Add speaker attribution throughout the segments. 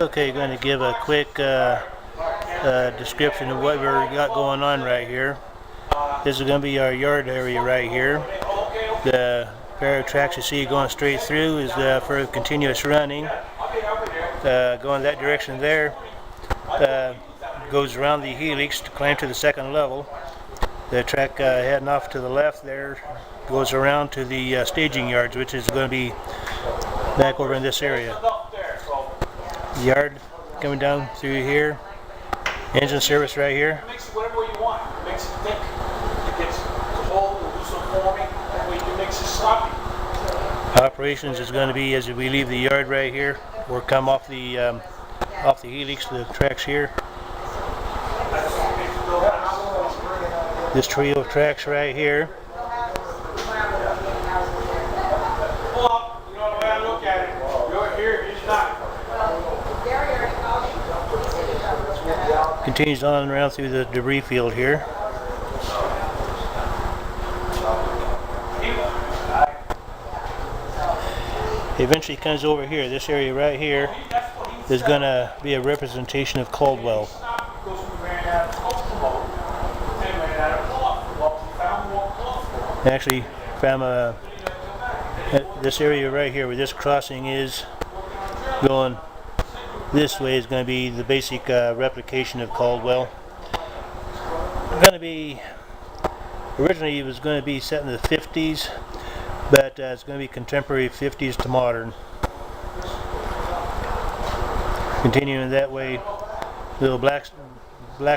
Speaker 1: Okay, going to give a quick description of what we got going on right here. This is going to be our yard area right here. The pair of tracks you see going straight through is for continuous running. Going that direction there goes around the helix to climb to the second level. The track heading off to the left there goes around to the staging yards, which is going to be back over in this area. The yard coming down through here. Engine service right here.
Speaker 2: Mix it whatever you want. Mix it thick. It gets cold or do some forming. That way you can mix it sloppy.
Speaker 1: Operations is going to be as we leave the yard right here, or come off the helix to the tracks here. This trio of tracks right here.
Speaker 2: Well, you know the way I look at it. You're here, he's not.
Speaker 1: Continues on around through the debris field here. Eventually comes over here. This area right here is going to be a representation of Caldwell. Actually, from this area right here where this crossing is going this way is going to be the basic replication of Caldwell. Going to be originally it was going to be set in the 50s, but it's going to be contemporary 50s to modern. Continuing that way, little black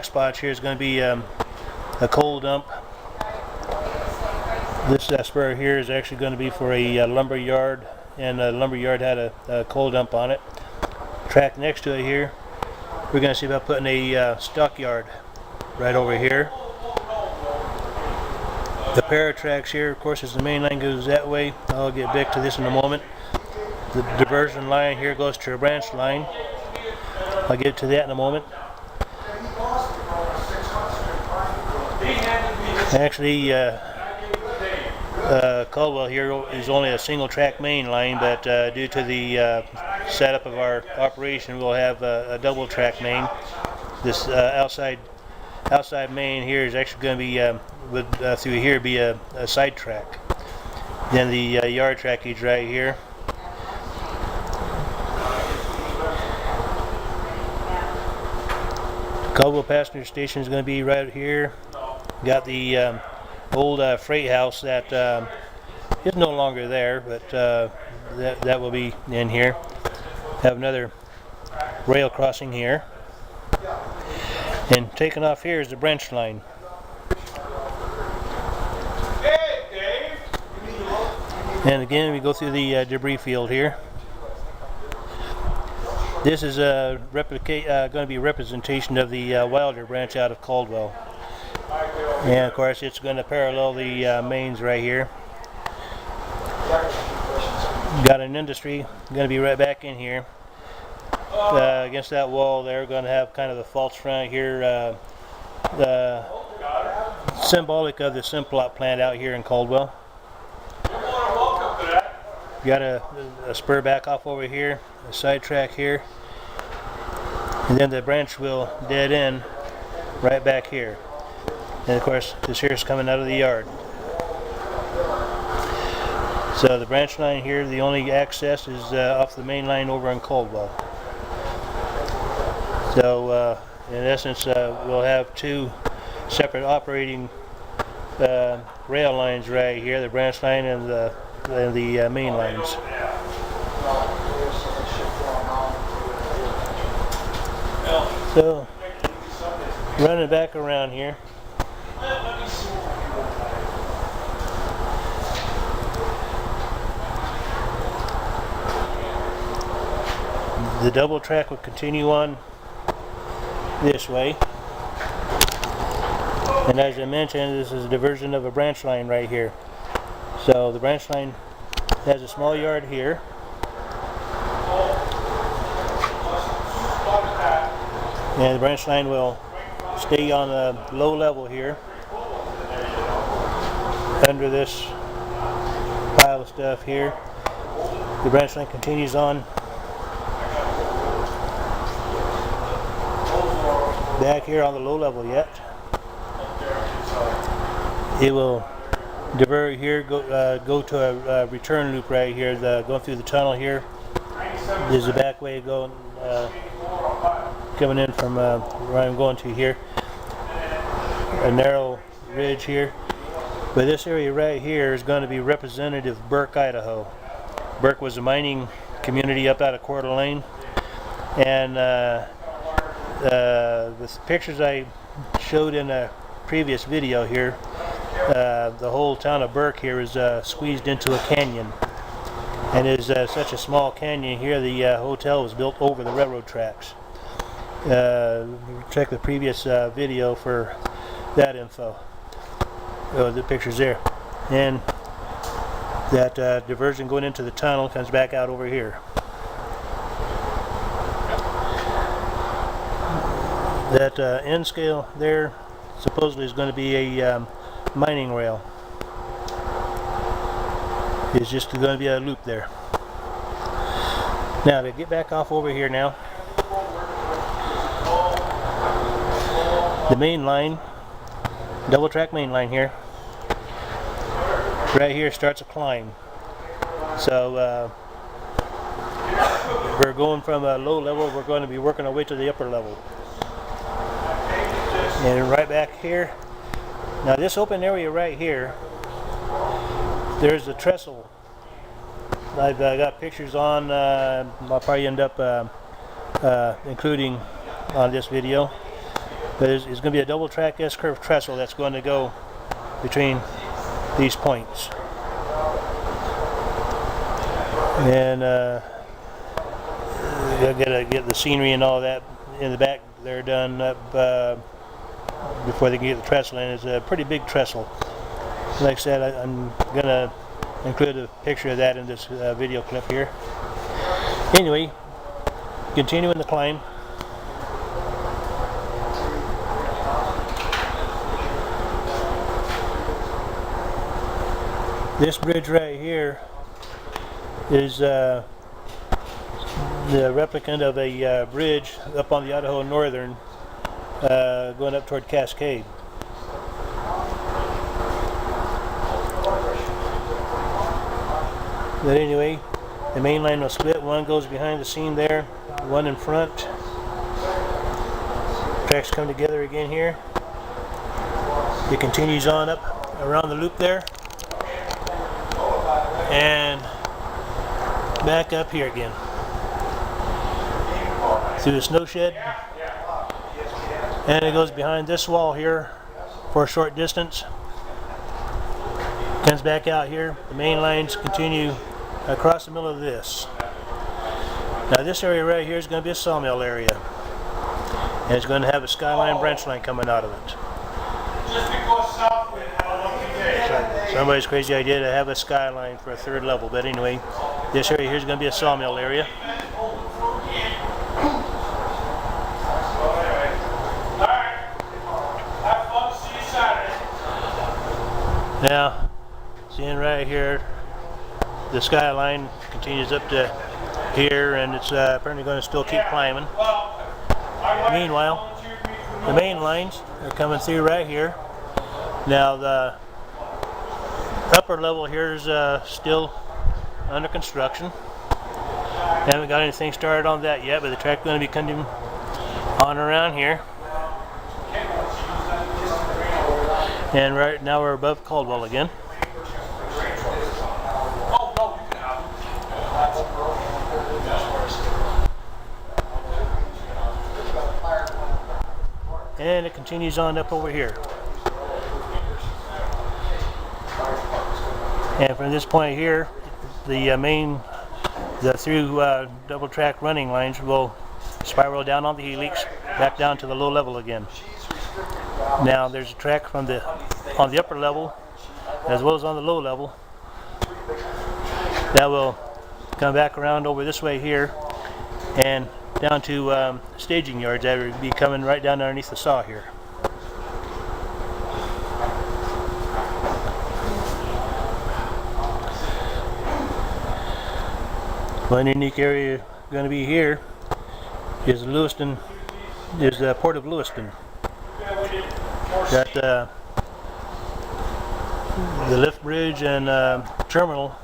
Speaker 1: spots here is going to be a coal dump. This spur here is actually going to be for a lumber yard, and the lumber yard had a coal dump on it. Track next to it here, we're going to see about putting a stockyard right over here. The pair of tracks here, of course, as the main line goes that way. I'll get back to this in a moment. The diversion line here goes to a branch line. I'll get to that in a moment. Actually, Caldwell here is only a single track main line, but due to the setup of our operation, we'll have a double track main. This outside main here is actually going to be through here be a side track. Then the yard trackage right here. Caldwell passenger station is going to be right here. Got the old freight house that is no longer there, but that will be in here. Have another rail crossing here, and taking off here is the branch line. And again, we go through the debris field here. This is going to be a representation of the Wilder branch out of Caldwell. And of course it's going to parallel the mains right here. Got an industry going to be right back in here. Against that wall there, going to have kind of a false front here, symbolic of the Simplot plant out here in Caldwell. Got a spur back off over here, a side track here, and then the branch will dead end right back here. And of course, this here is coming out of the yard. So the branch line here, the only access is off the main line over in Caldwell. So in essence, we'll have two separate operating rail lines right here, the branch line and the main lines. So running back around here. The double track will continue on this way. And as I mentioned, this is a diversion of a branch line right here. So the branch line has a small yard here. And the branch line will stay on a low level here under this pile of stuff here. The branch line continues on back here on the low level yet. It will divert here, go to a return loop right here, going through the tunnel here. There's a back way going, coming in from where I'm going to here. A narrow ridge here. But this area right here is going to be representative Burke, Idaho. Burke was a mining community up out of Coeur d'Alene. And the pictures I showed in a previous video here, the whole town of Burke here is squeezed into a canyon. And it is such a small canyon here, the hotel was built over the railroad tracks. Check the previous video for that info. Oh, the picture's there. And that diversion going into the tunnel comes back out over here. That end scale there supposedly is going to be a mining rail. It's just going to be a loop there. Now to get back off over here now, the main line, double track main line here, right here starts a climb. So we're going from a low level, we're going to be working our way to the upper level. And right back here, now this open area right here, there's a trestle. I've got pictures on, I'll probably end up including on this video. But it's going to be a double track S-curve trestle that's going to go between these points. And I've got to get the scenery and all that in the back there done up before they can get the trestle in. It's a pretty big trestle. Like I said, I'm going to include a picture of that in this video clip here. Anyway, continuing the climb. This bridge right here is the replicant of a bridge up on the Idaho Northern going up toward Cascade. But anyway, the main line will split. One goes behind the scene there, one in front. Tracks come together again here. It continues on up around the loop there. And back up here again through the snow shed, and it goes behind this wall here for a short distance, comes back out here. The main lines continue across the middle of this. Now this area right here is going to be a sawmill area, and it's going to have a skyline branch line coming out of it. Somebody's crazy idea to have a skyline for a third level, but anyway, this area here is going to be a sawmill area. Now, seeing right here, the skyline continues up to here, and it's apparently going to still keep climbing. Meanwhile, the main lines are coming through right here. Now the upper level here is still under construction. Haven't got anything started on that yet, but the track's going to be coming on around here. And right now we're above Caldwell again. And it continues on up over here. And from this point here, the through double track running lines will spiral down on the helix, back down to the low level again. Now there's a track from on the upper level as well as on the low level that will come back around over this way here and down to staging yards that will be coming right down underneath the saw here. One unique area going to be here is the Lewiston is the Port of Lewiston. Got the lift bridge and terminal,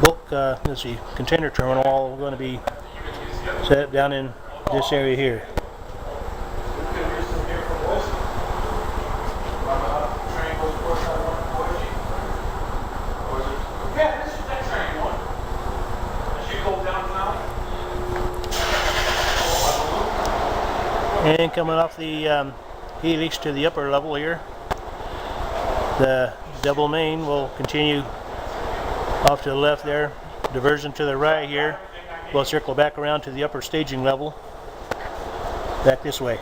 Speaker 1: bulk, let's see, container terminal, all going to be set up down in this area here. And coming off the helix to the upper level here, the double main will continue off to the left there, diversion to the right here. We'll circle back around to the upper staging level, back this way.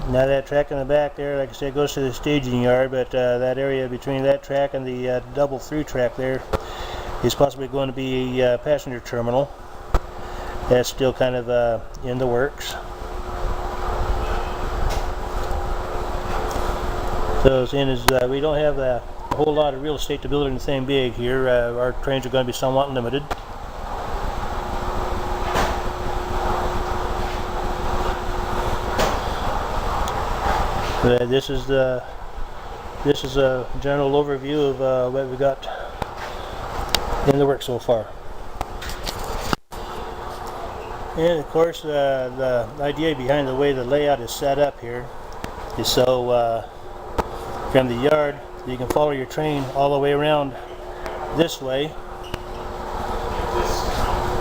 Speaker 1: Now that track in the back there, like I said, goes to the staging yard, but that area between that track and the double through track there is possibly going to be a passenger terminal. That's still kind of in the works. So seeing as we don't have a whole lot of real estate to build anything big here, our trains are going to be somewhat limited. This is a general overview of what we got in the work so far. And of course, the idea behind the way the layout is set up here is so from the yard you can follow your train all the way around this way.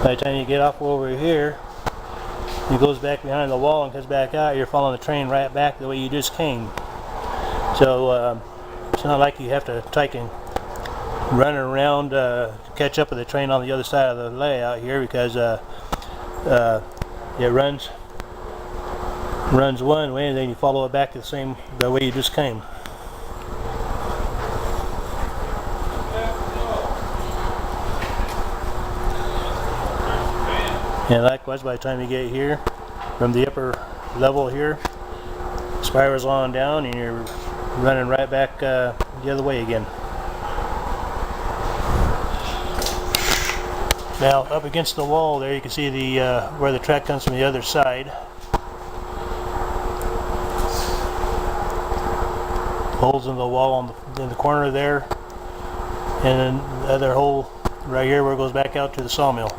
Speaker 1: By the time you get off over here, it goes back behind the wall and comes back out. You're following the train right back the way you just came. So it's not like you have to take and run around to catch up with the train on the other side of the layout here, because it runs one way and then you follow it back the way you just came. And likewise, by the time you get here, from the upper level here, spirals on down and you're running right back the other way again. Now, up against the wall there, you can see the where the track comes from the other side. Holes in the wall in the corner there, and then the other hole right here where it goes back out to the sawmill.